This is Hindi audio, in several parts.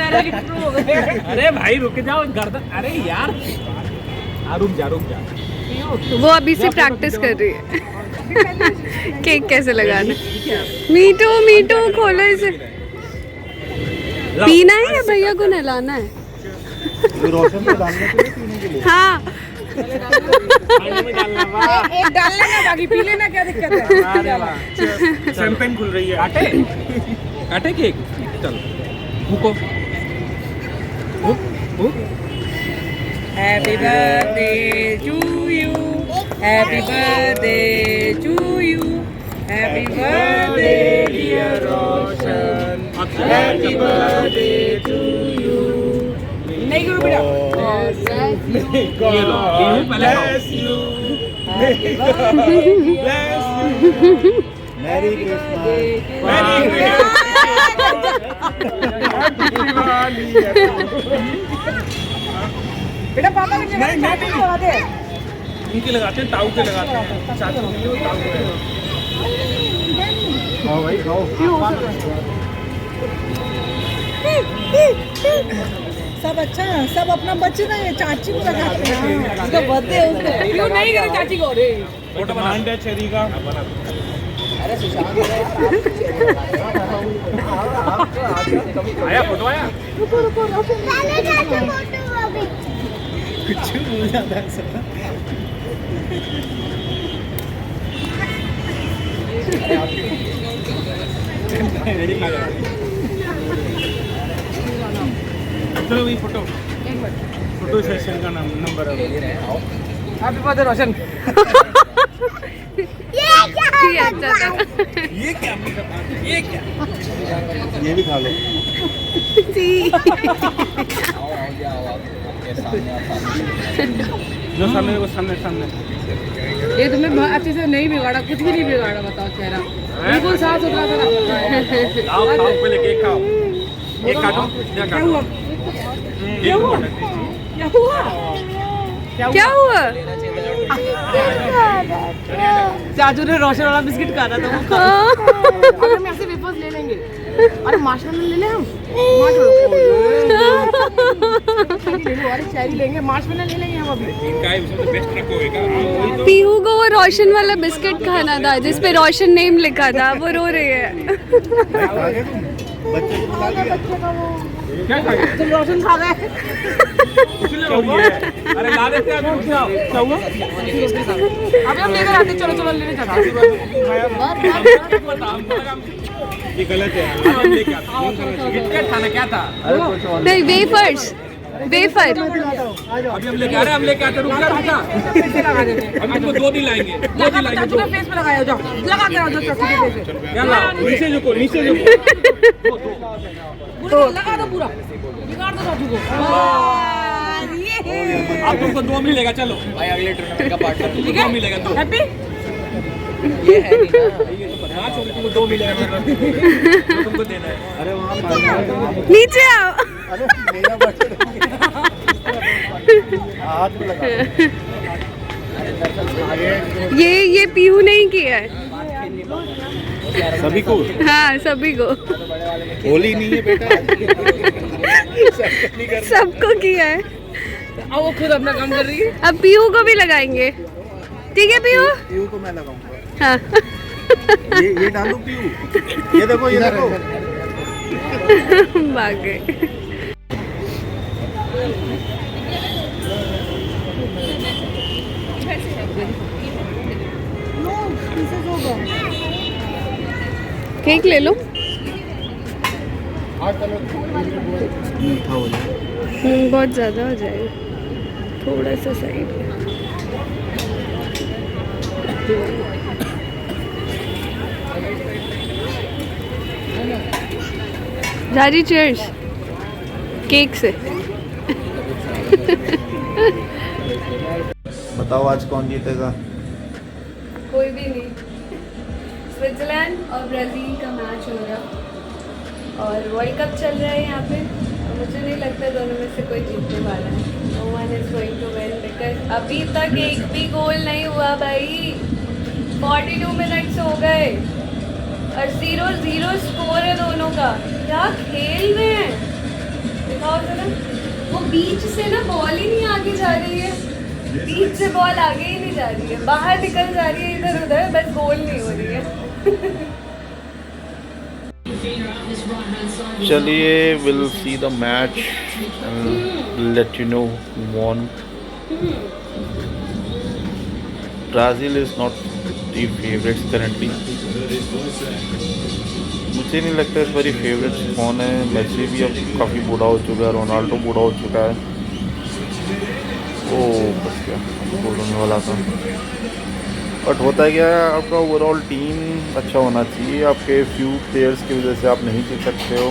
अरे भाई रुक जाओ गर्दन, अरे यार रुक जा वो अभी से प्रैक्टिस कर रही है केक कैसे लगाना। मीठू खोलो इसे। पीना है या भैया को नहलाना है? रोशन को डालने के लिए, पीने के लिए। हाँ एक डाल लेना, बाकी पी लेना, क्या दिक्कत है। शैंपेन खुल रही है। आटे केक चलो भूको happy birthday to you, happy birthday to you, happy birthday dear Roshan, happy birthday to you. नहीं करो बेटा। ये लो bless you, मैरी क्रिसमस। बेटा पापा के जगह चाची को लगा दे। इनके लगाते हैं, ताऊ के लगाते हैं, चाचू के लिए ताऊ के लगाते आओ भाई खाओ। सब अच्छा है, सब अपना बच्चे ना ये चाची को लगाते हैं। उसका बर्थडे है, उसको क्यों नहीं करे चाची को? रे फोटो बनाना है चेरी का। आया फोटो आया। कुछ भूल जाता है सब। चलो भाई फोटो सेशन का नंबर है। हैप्पी बर्थडे रोशन। ये क्या ये भी खा लो। जो सामने वो सामने ये तुमने अच्छे से नहीं बिगाड़ा, कुछ भी नहीं बिगाड़ा, बताओ चेहरा बिल्कुल साफ सुथरा था। खाओ पहले केक खाओ। केक काटो। क्या हुआ? क्या हुआ? क्या हुआ? क्या हुआ? चाचू ने रोशन वाला बिस्किट खाना था। अब हम ऐसे वेफर्स ले लेंगे। अरे मार्शमेलो ले लें हम। अरे चेरी लेंगे, मार्शमेलो ले लेंगे हम अभी। इनका ही उसमें बेस्ट रखोगे। पीहू को वो रोशन वाला बिस्किट खाना था जिस पे रोशन नेम लिखा था, वो रो रही है। बच्चे को बुला लिया। क्या खा गए? तुम रोशन खा गए। अरे ला देते हैं अभी। क्या हुआ? अभी हम लेकर आते, चलो चलो लेने जाते। ये गलत है। हम लेके आते हैं। किटकैट खाना क्या था? नहीं वेफर्स, वेफर। अभी हम लेके आ रहे हैं, हम लेके आते हैं। रुक जा। अभी तुमको 2 दिन लाएंगे। 2 दिन लाएंगे। चाचू ने फेस पे लगाया, जाओ लगा के आओ, जाओ चाचू के फेस पे। क्या लाओ? नीचे झुको। पूरा लगा दो, पूरा बिगाड़ दो चाचू को। अब तुमको 2 मिलेगा। चलो भाई अगले टूर्नामेंट का पार्टनर तुमको 2 मिलेगा। 2 हैप्पी ये है नहीं ना, ये तो पता चल तुमको 2 मिलेगा। जो तुमको देना है। अरे वहाँ नीचे आओ। अरे मेरा बर्थडे हाथ में लगा। ये पीहू नहीं किया है। सभी को। हाँ सभी को, होली नहीं है बेटा। सबको किया है। अब वो खुद अपना काम कर रही है। अब पीहू को भी लगाएंगे। ठीक है पीहू? पीयू को मैं लगाऊंगा। हाँ ये डालू पीयू। ये देखो ये देखो। भाग गए। केक ले लो। मीठा हो जाए। बहुत ज़्यादा हो जाएगा, थोड़ा सा साइड में। जारी चीयर्स केक से। बताओ आज कौन जीतेगा? कोई भी नहीं। स्विट्जरलैंड और ब्राज़ील का मैच हो रहा और वर्ल्ड कप चल रहा है यहाँ पे, तो मुझे नहीं लगता दोनों में से कोई जीतने वाला है। No one is going to win because अभी तक एक भी गोल नहीं हुआ भाई। 42 मिनट्स हो गए और 0-0 स्कोर है दोनों का। क्या खेल रहे हैं। दिखाओ जरा। वो बीच से ना बॉल ही नहीं आगे जा रही है, बीच से बॉल आगे ही नहीं जा रही है, बाहर निकल जा रही है इधर उधर, बस गोल नहीं हो रही है। चलिए, will see the match and let you know who won. Brazil is not the favourites currently. मुझे नहीं लगता इस बारी फेवरेट्स कौन है. मेसी भी अब काफ़ी बूढ़ा हो चुका है, रोनाल्डो बूढ़ा हो चुका है. ओह बस क्या बोलने वाला था. बट होता है क्या है, आपका ओवरऑल टीम अच्छा होना चाहिए. आपके फ्यू प्लेयर्स की वजह से आप नहीं जीत सकते हो.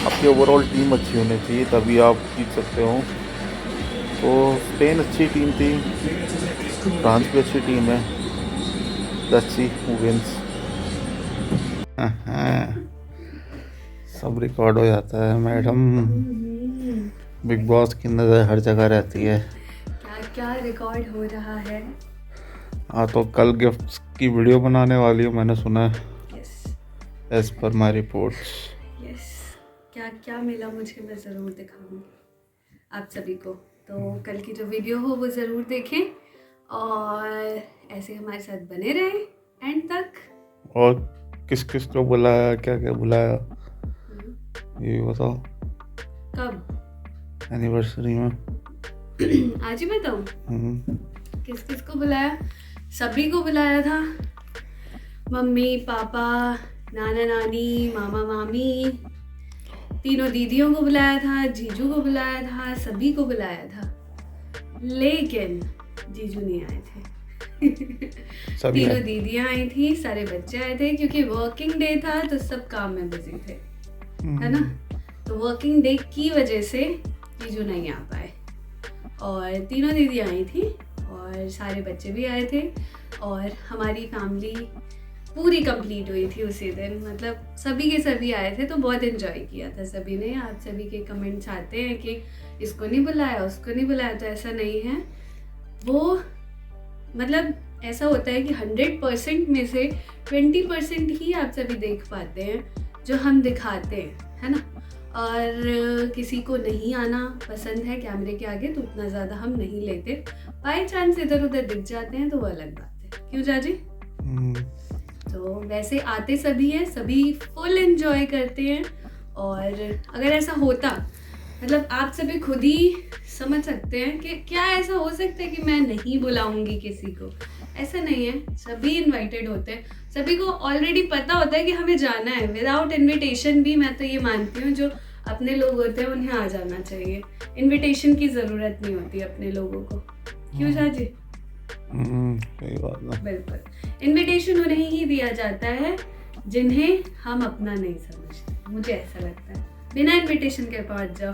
आपकी ओवरऑल टीम अच्छी होनी चाहिए, तभी आप जीत सकते हो. तो स्पेन अच्छी टीम थी, फ्रांस भी अच्छी टीम है. Let's see who wins. सब रिकॉर्ड हो जाता है मैडम. बिग बॉस की नज़र हर जगह रहती है. क्या क्या रिकॉर्ड हो रहा है. हाँ, तो कल गिफ्ट्स की वीडियो बनाने वाली हूँ, मैंने सुना है. यस एज पर माई रिपोर्ट्स. यस, क्या क्या मिला मुझे मैं ज़रूर दिखाऊंगी आप सभी को. तो कल की जो वीडियो हो वो ज़रूर देखें और ऐसे हमारे साथ बने रहें एंड तक. और किस किस को बुलाया, क्या क्या बुलाया, ये बताओ. कब एनिवर्सरी में. आज ही बताऊँ किस किस को बुलाया. सभी को बुलाया था, मम्मी पापा, नाना नानी, मामा मामी, तीनों दीदियों को बुलाया था, जीजू को बुलाया था, सभी को बुलाया था. लेकिन जीजू नहीं आए थे. तीनों दीदियां आई थी, सारे बच्चे आए थे, क्योंकि वर्किंग डे था तो सब काम में बिजी थे, है ना. तो वर्किंग डे की वजह से जीजू नहीं आ पाए और तीनों दीदियां आई थी और सारे बच्चे भी आए थे और हमारी फैमिली पूरी कंप्लीट हुई थी उसी दिन. मतलब सभी के सभी आए थे तो बहुत एंजॉय किया था सभी ने. आप सभी के कमेंट्स आते हैं कि इसको नहीं बुलाया, उसको नहीं बुलाया, तो ऐसा नहीं है. वो मतलब ऐसा होता है कि 100% में से 20% ही आप सभी देख पाते हैं जो हम दिखाते हैं, है ना. और किसी को नहीं आना पसंद है कैमरे के आगे तो उतना ज़्यादा हम नहीं लेते. बाई चांस इधर उधर दिख जाते हैं तो वो अलग बात है. क्यों जाजी? तो वैसे आते सभी हैं, सभी फुल एंजॉय करते हैं. और अगर ऐसा होता, मतलब आप सभी खुद ही समझ सकते हैं कि क्या ऐसा हो सकता है कि मैं नहीं बुलाऊंगी किसी को. ऐसा नहीं है, सभी इनवाइटेड होते हैं. सभी को ऑलरेडी पता होता है कि हमें जाना है. विदाउट इनविटेशन भी मैं तो ये मानती हूँ जो अपने लोग होते हैं उन्हें आ जाना चाहिए. इनविटेशन की ज़रूरत नहीं होती अपने लोगों को. क्यों जाजी? सही बात है. बिल्कुल, इनविटेशन उन्हें ही दिया जाता है जिन्हें हम अपना नहीं समझते. मुझे ऐसा लगता है बिना इनविटेशन के पहुंच जाओ.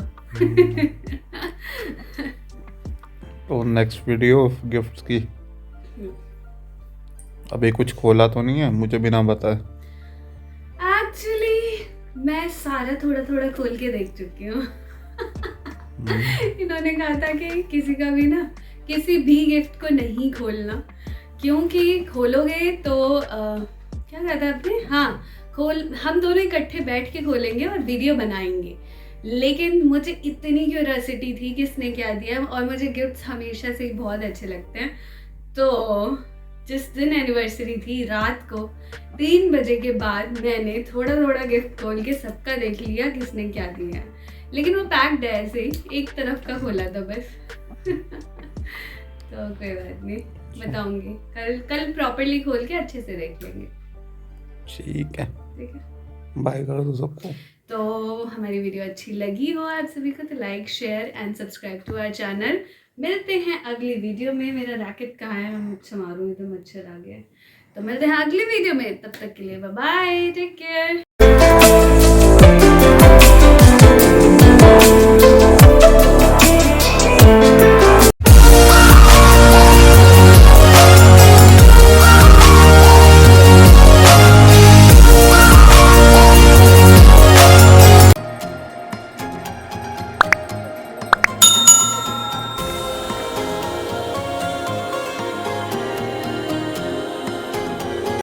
तो नेक्स्ट वीडियो गिफ्ट्स की अभी कुछ खोला तो नहीं है मुझे बिना बताए. एक्चुअली मैं सारा थोड़ा थोड़ा खोल के देख चुकी हूँ. इन्होंने कहा था कि किसी का भी ना किसी भी गिफ्ट को नहीं खोलना, क्योंकि खोलोगे तो क्या कहा था आपने. हाँ, हम दोनों इकट्ठे बैठ के खोलेंगे और वीडियो बनाएंगे. लेकिन मुझे इतनी क्यूरियोसिटी थी किसने क्या दिया, और मुझे गिफ्ट्स हमेशा से ही बहुत अच्छे लगते हैं. तो जिस दिन एनिवर्सरी थी रात को 3 बजे के बाद मैंने थोड़ा थोड़ा गिफ्ट खोल के सबका देख लिया किसने क्या दिया. लेकिन वो पैक्ड है, ऐसे एक तरफ का खोला था बस. तो कोई बात नहीं, बताऊंगी कल प्रॉपर्ली खोल के अच्छे से देख लेंगे. ठीक है, ठीक है. बाय कर दो सबको. तो हमारी वीडियो अच्छी लगी हो आप सभी को तो like share and subscribe to our channel. मिलते हैं अगली वीडियो में. मेरा रैकेट कहाँ है, मैं संभालूंगी तो मच्छर आ गया है. तो मिलते हैं अगली वीडियो में, तब तक के लिए बाय बाय, टेक केयर.